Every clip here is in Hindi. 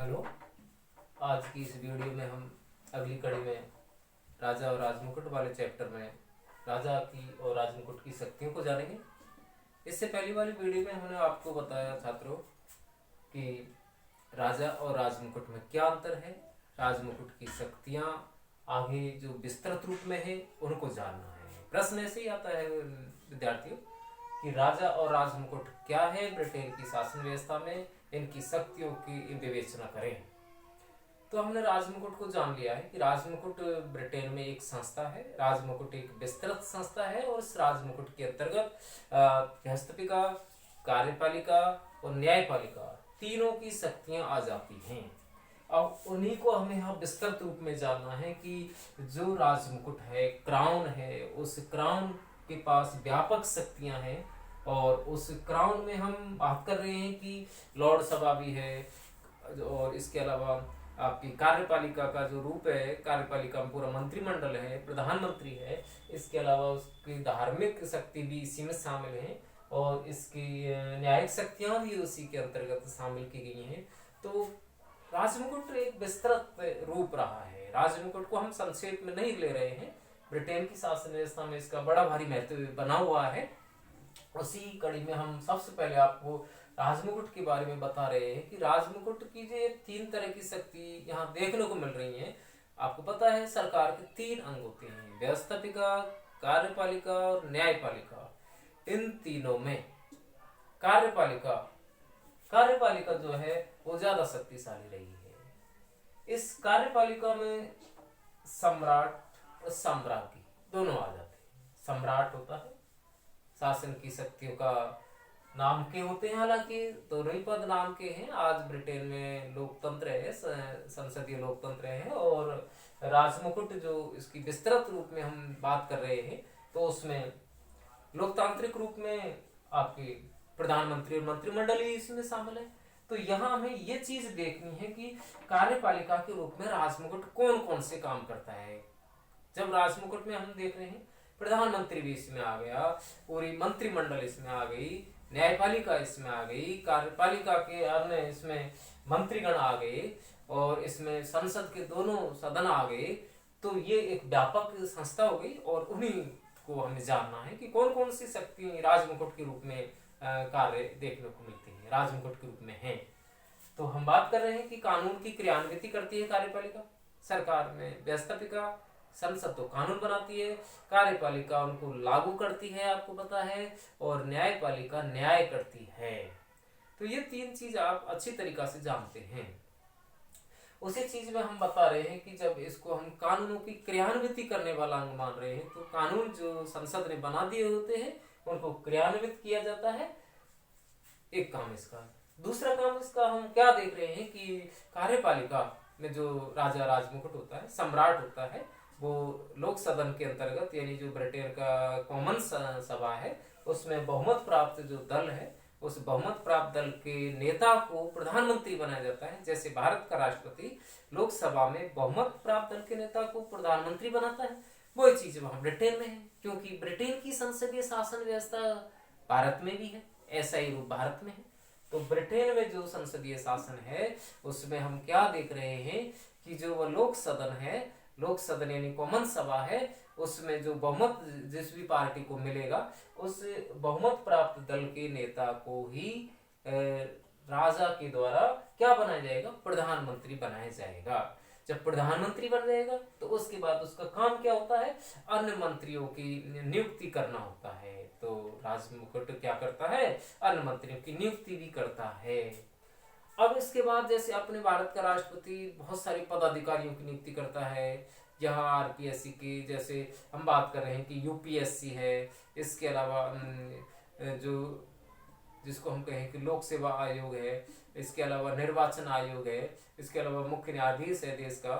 हेलो। आज की इस वीडियो में हम अगली कड़ी में राजा और राजमुकुट वाले चैप्टर में राजा की और राजमुकुट की शक्तियों को जानेंगे। इससे पहली वाली वीडियो में हमने आपको बताया छात्रों कि राजा और राजमुकुट में क्या अंतर है, राजमुकुट की शक्तियाँ आगे जो विस्तृत रूप में है उनको जानना है। प्रश्न ऐसे ही आता है विद्यार्थियों कि राजा और राजमुकुट क्या है ब्रिटेन की शासन व्यवस्था में, इनकी शक्तियों की विवेचना करें। तो हमने राजमुकुट को जान लिया है कि राजमुकुट ब्रिटेन में एक संस्था है। राजमुकुट एक विस्तृत संस्था है और इस राजमुकुट के अंतर्गत गृहस्थपिका, कार्यपालिका और न्यायपालिका तीनों की शक्तियां आ जाती हैं। अब उन्हीं को हमें यहाँ विस्तृत रूप में जानना है कि जो राजमुकुट है, क्राउन है, उस क्राउन के पास व्यापक शक्तियां हैं और उस क्राउन में हम बात कर रहे हैं कि लॉर्ड सभा भी है और इसके अलावा आपकी कार्यपालिका का जो रूप है, कार्यपालिका में पूरा मंत्रिमंडल है, प्रधानमंत्री है, इसके अलावा उसकी धार्मिक शक्ति भी इसी में शामिल है और इसकी न्यायिक शक्तियां भी उसी के अंतर्गत शामिल की गई हैं। तो राजमुकुट एक विस्तृत रूप रहा है। राजमुकुट को हम संक्षेप में नहीं ले रहे हैं, ब्रिटेन की शासन व्यवस्था में इसका बड़ा भारी महत्व बना हुआ है। उसी कड़ी में हम सबसे पहले आपको राजमुकुट के बारे में बता रहे हैं कि राजमुकुट की जो तीन तरह की शक्ति यहाँ देखने को मिल रही है। आपको पता है सरकार के तीन अंग होते हैं, व्यवस्थापिका, कार्यपालिका और न्यायपालिका। इन तीनों में कार्यपालिका कार्यपालिका जो है वो ज्यादा शक्तिशाली रही है। इस कार्यपालिका में सम्राट और साम्राज्ञी दोनों आ जाते हैं। सम्राट होता है, शासन की शक्तियों का नाम के होते हैं, हालांकि दोनों ही पद नाम के हैं। आज ब्रिटेन में लोकतंत्र है, संसदीय लोकतंत्र है और राजमुकुट जो इसकी विस्तृत रूप में हम बात कर रहे हैं तो उसमें लोकतांत्रिक रूप में आपके प्रधानमंत्री और मंत्रिमंडल ही इसमें शामिल है। तो यहाँ हमें ये चीज देखनी है कि कार्यपालिका के रूप में राजमुकुट कौन कौन से काम करता है। जब राजमुकुट में हम देख रहे हैं प्रधानमंत्री भी इसमें आ गया, पूरी मंत्रिमंडल इसमें आ गई, न्यायपालिका इसमें आ गई, कार्यपालिका के अन्य इसमें मंत्रीगण आ गए और इसमें संसद के दोनों सदन आ गए। तो ये एक व्यापक संस्था हो गई और उन्हीं को हमें जानना है कि कौन कौन सी शक्ति राजमुकुट के रूप में कार्य देखने को मिलती है, राजमुकुट के रूप में है। तो हम बात कर रहे हैं कि कानून की क्रियान्विति करती है कार्यपालिका, सरकार में व्यवस्थापिका, संसद तो कानून बनाती है, कार्यपालिका उनको लागू करती है आपको पता है, और न्यायपालिका न्याय करती है। तो ये तीन चीज आप अच्छी तरीका से जानते हैं। उसी चीज में हम बता रहे हैं कि जब इसको हम कानूनों की क्रियान्विति करने वाला अंग मान रहे हैं तो कानून जो संसद ने बना दिए होते हैं उनको क्रियान्वित किया जाता है, एक काम इसका। दूसरा काम इसका हम क्या देख रहे हैं कि कार्यपालिका में जो राजा राजमुकुट होता है, सम्राट होता है, वो लोक सदन के अंतर्गत यानी जो ब्रिटेन का कॉमन सभा है उसमें बहुमत प्राप्त जो दल है उस बहुमत प्राप्त दल के नेता को प्रधानमंत्री बनाया जाता है। जैसे भारत का राष्ट्रपति लोकसभा में बहुमत प्राप्त दल के नेता को प्रधानमंत्री बनाता है, वही चीज वहां ब्रिटेन में है। क्योंकि ब्रिटेन की संसदीय शासन व्यवस्था भारत में भी है, ऐसा ही रूप भारत में है। तो ब्रिटेन में जो संसदीय शासन है उसमें हम क्या देख रहे हैं कि जो वह लोक सदन है, लोक सदन यानी कॉमन सभा है, उसमें जो बहुमत जिस भी पार्टी को मिलेगा उस बहुमत प्राप्त दल के नेता को ही राजा के द्वारा क्या बनाया जाएगा, प्रधानमंत्री बनाया जाएगा। जब प्रधानमंत्री बन जाएगा तो उसके बाद उसका काम क्या होता है, अन्य मंत्रियों की नियुक्ति करना होता है। तो राजमुकुट क्या करता है, अन्य मंत्रियों की नियुक्ति भी करता है। अब इसके बाद जैसे अपने भारत का राष्ट्रपति बहुत सारे पदाधिकारियों की नियुक्ति करता है। यहाँ आरपीएससी की जैसे हम बात कर रहे हैं कि यूपीएससी है, इसके अलावा जो जिसको हम कहें कि लोक सेवा आयोग है, इसके अलावा निर्वाचन आयोग है, इसके अलावा मुख्य न्यायाधीश है, देश का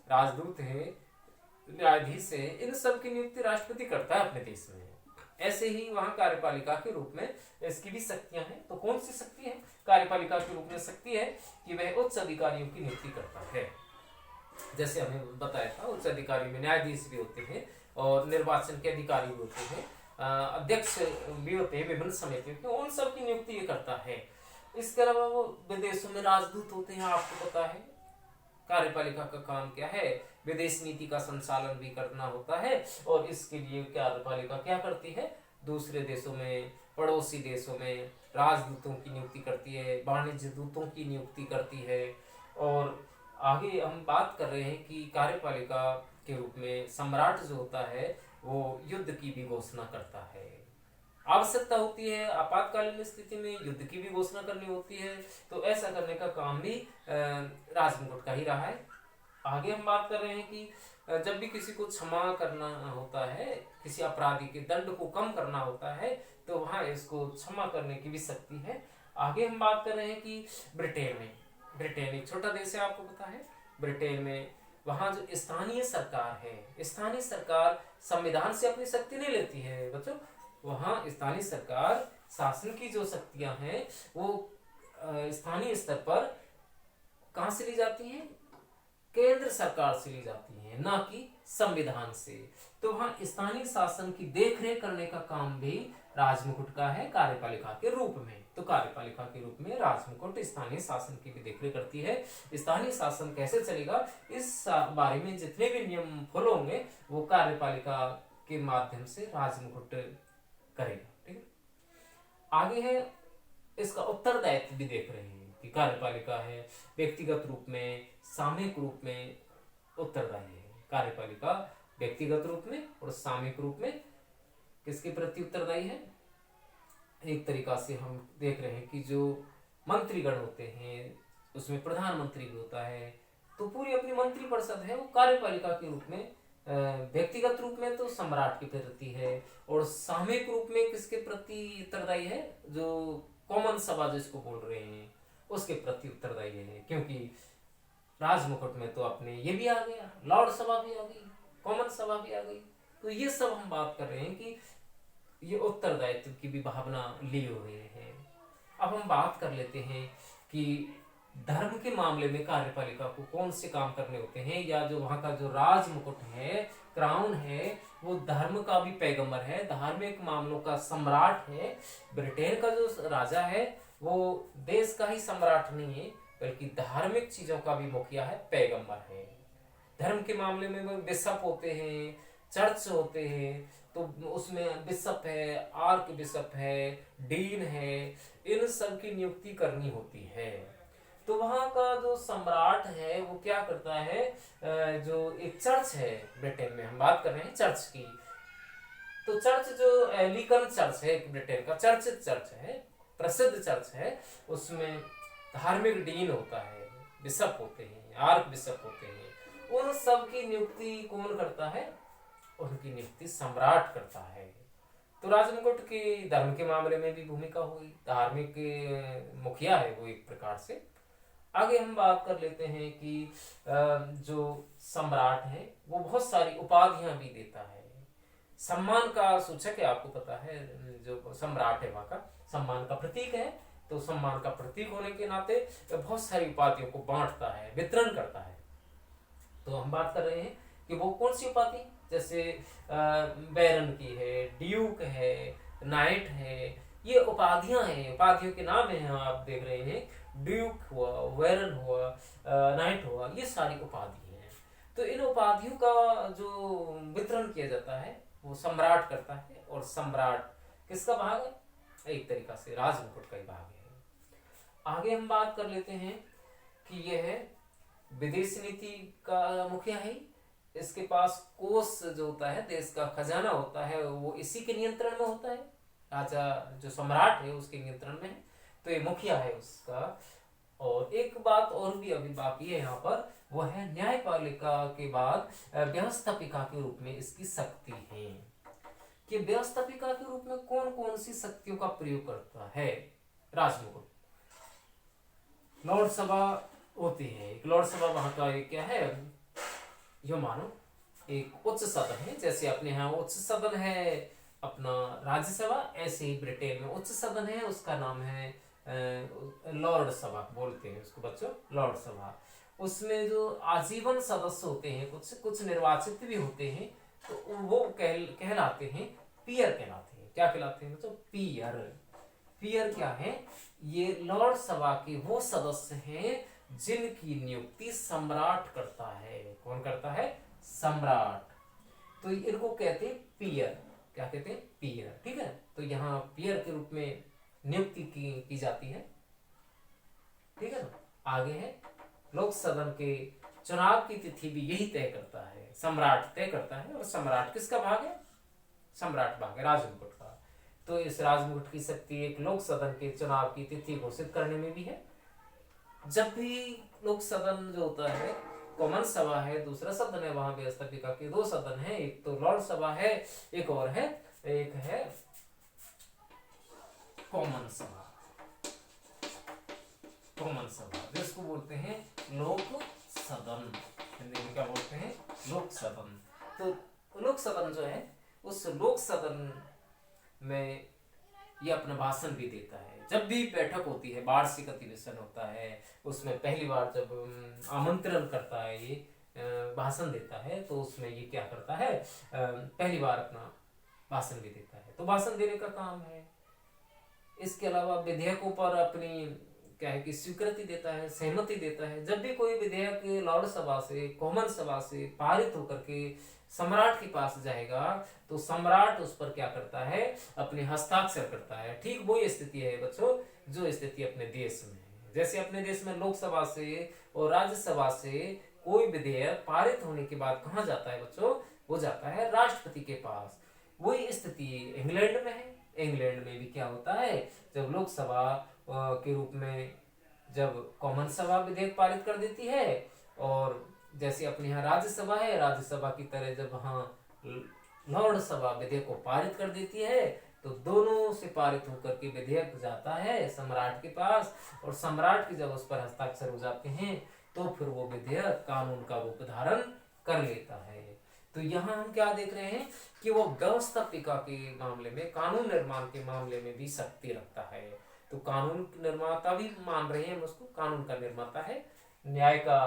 राजदूत है, न्यायाधीश है, इन सब की नियुक्ति राष्ट्रपति करता है अपने देश में। ऐसे ही वहां कार्यपालिका के रूप में इसकी भी शक्तियां हैं। तो कौन सी शक्ति है, कार्यपालिका के रूप में शक्ति है कि वह उच्च अधिकारियों की नियुक्ति करता है। जैसे हमें बताया था उच्च अधिकारी में न्यायाधीश भी होते हैं और निर्वाचन के अधिकारी भी होते हैं, अध्यक्ष भी होते हैं विभिन्न समितियों के, उन सब की नियुक्ति ये करता है। इसके अलावा वो विदेशों में राजदूत होते हैं, आपको पता है। कार्यपालिका का काम क्या है, विदेश नीति का संचालन भी करना होता है, और इसके लिए कार्यपालिका क्या करती है, दूसरे देशों में, पड़ोसी देशों में राजदूतों की नियुक्ति करती है, वाणिज्य दूतों की नियुक्ति करती है। और आगे हम बात कर रहे हैं कि कार्यपालिका के रूप में सम्राट जो होता है वो युद्ध की भी घोषणा करता है। आवश्यकता होती है, आपातकालीन स्थिति में युद्ध की भी घोषणा करनी होती है, तो ऐसा करने का काम भी राजमुकुट का ही रहा है। आगे हम बात कर रहे हैं कि जब भी किसी को क्षमा करना होता है, किसी अपराधी के दंड को कम करना होता है, तो वहां इसको क्षमा करने की भी शक्ति है। आगे हम बात कर रहे हैं कि ब्रिटेन एक छोटा देश है, आपको पता है। ब्रिटेन में वहां जो स्थानीय सरकार है, स्थानीय सरकार संविधान से अपनी शक्ति नहीं लेती है बच्चों। वहां स्थानीय सरकार शासन की जो शक्तियां हैं वो स्थानीय स्तर पर कहां से ली जाती हैं, केंद्र सरकार से ली जाती हैं, ना कि संविधान से। तो वहां स्थानीय शासन की देखरेख करने का काम भी राजमुकुट का है कार्यपालिका के रूप में। तो कार्यपालिका के रूप में राजमुकुट स्थानीय शासन की भी देखरेख करती है। स्थानीय शासन कैसे चलेगा, इस बारे में जितने भी नियम फॉलो होंगे वो कार्यपालिका के माध्यम से राजमुकुट करेगा। ठीक है, आगे है इसका उत्तरदायित्व भी देख रहे हैं कि कार्यपालिका है व्यक्तिगत रूप में, सामूहिक रूप में उत्तरदायी है। कार्यपालिका व्यक्तिगत रूप में और सामूहिक रूप में किसके प्रति उत्तरदायी है। एक तरीका से हम देख रहे हैं कि जो मंत्रीगण होते हैं उसमें प्रधानमंत्री भी होता है, तो पूरी अपनी मंत्रिपरिषद है वो कार्यपालिका के रूप में व्यक्तिगत रूप में तो सम्राट के प्रति है, और सामूहिक रूप में किसके प्रति उत्तरदायी है, जो कॉमन सभा जिसको बोल रहे हैं उसके प्रति उत्तरदायी है। क्योंकि राजमुकुट में तो अपने ये भी आ गया, लॉर्ड सभा भी आ गई, कॉमन सभा भी आ गई। तो ये सब हम बात कर रहे हैं कि ये उत्तरदायित्व की भी भावना लिए हुए है। अब हम बात कर लेते हैं कि धर्म के मामले में कार्यपालिका को कौन से काम करने होते हैं, या जो वहां का जो राजमुकुट है, क्राउन है, वो धर्म का भी पैगंबर है, धार्मिक मामलों का सम्राट है। ब्रिटेन का जो राजा है वो देश का ही सम्राट नहीं है बल्कि धार्मिक चीजों का भी मुखिया है, पैगंबर है। धर्म के मामले में वो बिशप होते हैं, चर्च होते हैं, तो उसमें बिशप है, आर्क बिशप है, डीन है, इन सब की नियुक्ति करनी होती है। तो वहां का जो सम्राट है वो क्या करता है, जो एक चर्च है, ब्रिटेन में हम बात कर रहे हैं चर्च की, तो चर्च जो एंग्लिकन चर्च है ब्रिटेन का, चर्चित चर्च है, प्रसिद्ध चर्च है, उसमें धार्मिक डीन होता है, बिशप होते हैं, आर्क बिशप होते हैं। उन सब की नियुक्ति कौन करता है, उनकी नियुक्ति सम्राट करता है। तो राजमुकुट की धर्म के मामले में भी भूमिका हुई, धार्मिक मुखिया है वो एक प्रकार से। आगे हम बात कर लेते हैं कि जो सम्राट है वो बहुत सारी उपाधियां भी देता है, सम्मान का सूचक है, आपको पता है जो सम्राट है वहां का सम्मान का प्रतीक है, तो सम्मान का प्रतीक होने के नाते बहुत सारी उपाधियों को बांटता है, वितरण करता है। तो हम बात कर रहे हैं कि वो कौन सी उपाधि, जैसे बैरन की है, ड्यूक है, नाइट है, ये उपाधियां हैं, उपाधियों के नाम है, आप देख रहे हैं, ड्यूक हुआ, बैरन हुआ, नाइट हुआ, ये सारी उपाधि हैं। तो इन उपाधियों का जो वितरण किया जाता है वो सम्राट करता है, और सम्राट किसका भाग है, एक तरीका से राजमुकुट का ही भाग है। आगे हम बात कर लेते हैं कि यह है विदेश नीति का मुखिया है, इसके पास कोष जो होता है, देश का खजाना होता है, वो इसी के नियंत्रण में होता है, राजा जो सम्राट है उसके नियंत्रण में है, तो ये मुखिया है उसका। और एक बात और भी अभी बाकी है यहाँ पर, वो है न्यायपालिका के बाद व्यवस्थापिका के रूप में इसकी शक्ति है, कि व्यवस्थापिका के रूप में कौन कौन सी शक्तियों का प्रयोग करता है राजमुकुट। लॉर्ड सभा होती है, एक लॉर्ड सभा वहां का एक क्या है, यो मानो एक उच्च सदन है, जैसे अपने यहाँ उच्च सदन है अपना राज्यसभा, ऐसे ही ब्रिटेन में उच्च सदन है, उसका नाम है लॉर्ड सभा बोलते हैं उसको बच्चों, लॉर्ड सभा। उसमें जो आजीवन सदस्य होते हैं, कुछ निर्वाचित भी होते हैं, तो वो कहलाते हैं पीयर कहलाते हैं। क्या कहलाते हैं बच्चों, पीयर। पियर क्या है? ये लॉर्ड सभा के वो सदस्य हैं जिनकी नियुक्ति सम्राट करता है। कौन करता है? सम्राट। तो इनको कहते हैं पियर। क्या कहते हैं? पियर। ठीक है, तो यहाँ पियर के रूप में नियुक्ति की जाती है। ठीक है ना। आगे है लोक सदन के चुनाव की तिथि भी यही तय करता है, सम्राट तय करता है। और सम्राट किसका भाग है? सम्राट भाग है राजमुकुट का। तो इस राजमुकुट की शक्ति एक लोक सदन के चुनाव की तिथि घोषित करने में भी है। जब भी लोक सदन जो होता है, कॉमन सभा है, दूसरा सदन है, वहां व्यवस्थापिका के दो सदन है, एक तो लॉर्ड सभा है, एक और है, एक है कॉमन सभा। कॉमन सभा जिसको बोलते हैं लोक सदन, हिंदी में क्या बोलते हैं? लोक सदन। तो लोक सदन जो है, उस लोक सदन में ये अपना भाषण भी देता है। जब भी बैठक होती है, वार्षिक अधिवेशन होता है, उसमें पहली बार जब आमंत्रण करता है, ये भाषण देता है, तो उसमें ये क्या करता है? पहली बार अपना भाषण भी देता है। तो भाषण देने का काम है। इसके अलावा विधेयकों पर अपनी क्या है कि स्वीकृति देता है, सहमति देता है। जब भी कोई विधेयक लॉर्ड सभा से, कॉमन सभा से पारित होकर के सम्राट के पास जाएगा, तो सम्राट उस पर क्या करता है? अपने हस्ताक्षर करता है। ठीक वही स्थिति है बच्चों जो स्थिति अपने देश में है। जैसे अपने देश में लोकसभा से और राज्यसभा से कोई विधेयक पारित होने के बाद कहाँ जाता है बच्चों? वो जाता है राष्ट्रपति के पास। वही स्थिति इंग्लैंड में है। इंग्लैंड में भी क्या होता है? जब लोकसभा के रूप में जब कॉमन सभा विधेयक पारित कर देती है, और जैसे अपने यहाँ राज्यसभा है, राज्यसभा की तरह जब वहाँ लॉर्ड सभा विधेयक को पारित कर देती है, तो दोनों से पारित होकर के विधेयक जाता है सम्राट के पास, और सम्राट के जब उस पर हस्ताक्षर हो जाते हैं, तो फिर वो विधेयक कानून का रूप धारण कर लेता है। तो यहाँ हम क्या देख रहे हैं कि वो व्यवस्थापिका के मामले में, कानून निर्माण के मामले में भी शक्ति रखता है। तो कानून निर्माता भी मान रहे हैं उसको, कानून का निर्माता है, न्याय का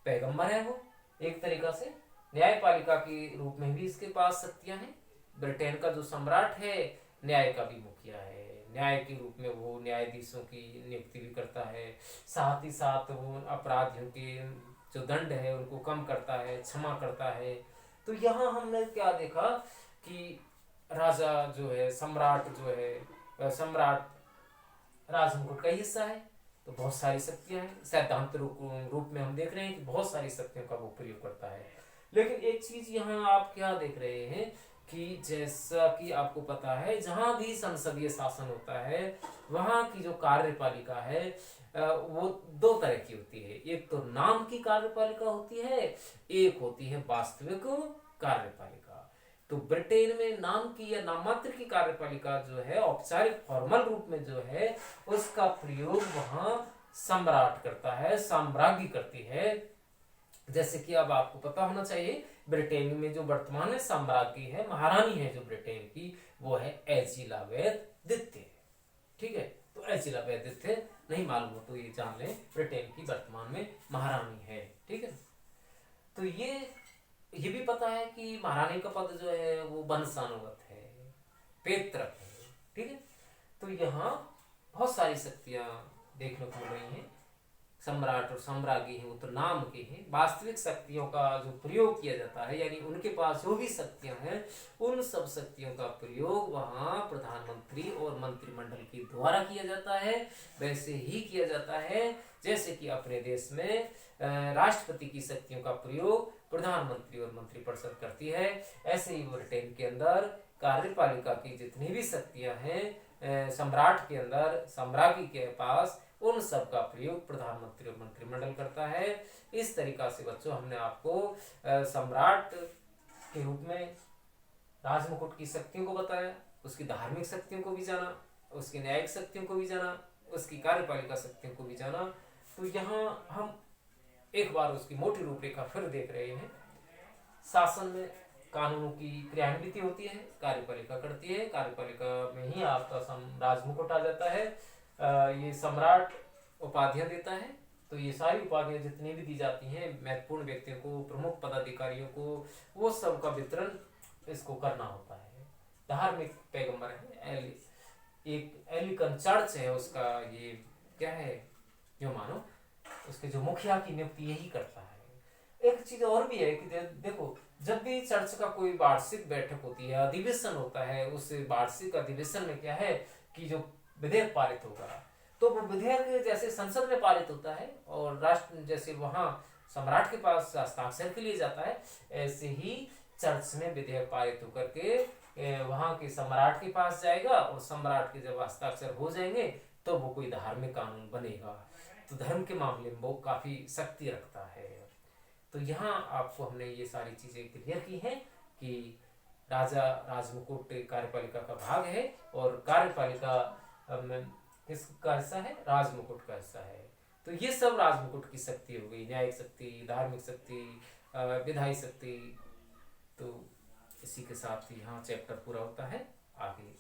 पैगंबर है वो। एक तरीका से न्यायपालिका के रूप में भी इसके पास शक्तियां हैं। ब्रिटेन का जो सम्राट है, न्याय का भी मुखिया है। न्याय के रूप में वो न्यायाधीशों की नियुक्ति भी करता है, साथ ही साथ वो अपराधियों के जो दंड है उनको कम करता है, क्षमा करता है। तो यहाँ हमने क्या देखा कि राजा जो है, सम्राट जो है, सम्राट राजमुकुट का हिस्सा है। तो बहुत सारी शक्तियां हैं। सैद्धांतिक रूप में हम देख रहे हैं कि बहुत सारी शक्तियों का वो प्रयोग करता है। लेकिन एक चीज यहाँ आप क्या देख रहे हैं कि जैसा कि आपको पता है, जहां भी संसदीय शासन होता है, वहां की जो कार्यपालिका है वो दो तरह की होती है। एक तो नाम की कार्यपालिका होती है, एक होती है वास्तविक कार्यपालिका। तो ब्रिटेन में नाम की या नाम मात्र की कार्यपालिका जो है, औपचारिक फॉर्मल रूप में जो है, उसका प्रयोग वहां सम्राट करता है, साम्राज्ञी करती है। जैसे कि अब आपको पता होना चाहिए, ब्रिटेन में जो वर्तमान में साम्राज्ञी है, महारानी है जो ब्रिटेन की, वो है एलिजाबेथ द्वितीय। ठीक है, तो एलिजाबेथ द्वितीय नहीं मालूम हो तो ये जान लें, ब्रिटेन की वर्तमान में महारानी है। ठीक है, तो ये भी पता है कि महारानी का पद जो है वो वंशानुगत है, पैतृक है। ठीक है, तो यहाँ बहुत सारी शक्तियां देखने को मिल रही हैं। सम्राट और साम्राज्ञी हैं, वो तो नाम के हैं। वास्तविक शक्तियों का जो प्रयोग किया जाता है, यानी उनके पास जो भी शक्तियां हैं, उन सब शक्तियों का प्रयोग वहां प्रधानमंत्री और मंत्रिमंडल के द्वारा किया जाता है। वैसे ही किया जाता है जैसे कि अपने देश में राष्ट्रपति की शक्तियों का प्रयोग प्रधानमंत्री और मंत्रिपरिषद करती है। ऐसे ही ब्रिटेन के अंदर कार्यपालिका की जितनी भी शक्तियां हैं, सम्राट के अंदर, साम्राज्ञी के पास, उन सब का प्रयोग प्रधानमंत्री और मंत्रिमंडल करता है। इस तरीका से बच्चों हमने आपको सम्राट के रूप में राजमुकुट की शक्तियों को बताया, उसकी धार्मिक शक्तियों को भी जाना, उसकी न्यायिक शक्तियों को भी जाना, उसकी कार्यपालिका शक्तियों को भी जाना। तो यहाँ हम एक बार उसकी मोटी रूपरेखा फिर देख रहे हैं। शासन में कानूनों की क्रियान्विति होती है, कार्यपालिका करती है, कार्यपालिका में ही आपका राजमुकुट आ जाता है। ये सम्राट उपाधियां देता है। तो ये सारी उपाधियां जितनी भी दी जाती हैं महत्वपूर्ण व्यक्तियों को, प्रमुख पदाधिकारियों को, वो सब का वितरण इसको करना होता है। धार्मिक पैगंबर है एक एलिकन चर्च है उसका ये क्या है, जो मानो उसके जो मुखिया की नियुक्ति यही करता है। एक चीज और भी है कि देखो, जब भी चर्च का कोई वार्षिक बैठक होती है, अधिवेशन होता है, उस वार्षिक अधिवेशन में क्या है कि जो विधेयक पारित होगा, तो वो विधेयक जैसे संसद में पारित होता है और राष्ट्र जैसे वहां सम्राट के पास हस्ताक्षर के लिए जाता है, ऐसे ही चर्च में विधेयक पारित होकर के वहां के सम्राट के पास जाएगा और सम्राट के जब हस्ताक्षर हो जाएंगे तो वो कोई धार्मिक कानून बनेगा। तो धर्म के मामले में वो काफी शक्ति रखता है। तो यहाँ आपको हमने ये सारी चीजें क्लियर की हैं कि राजा राजमुकुट कार्यपालिका का भाग है और कार्यपालिका किसका हिस्सा है, राजमुकुट का हिस्सा है। तो ये सब राजमुकुट की शक्ति हो गई, न्यायिक शक्ति, धार्मिक शक्ति, विधायी शक्ति। तो इसी के साथ यहाँ चैप्टर पूरा होता है। आगे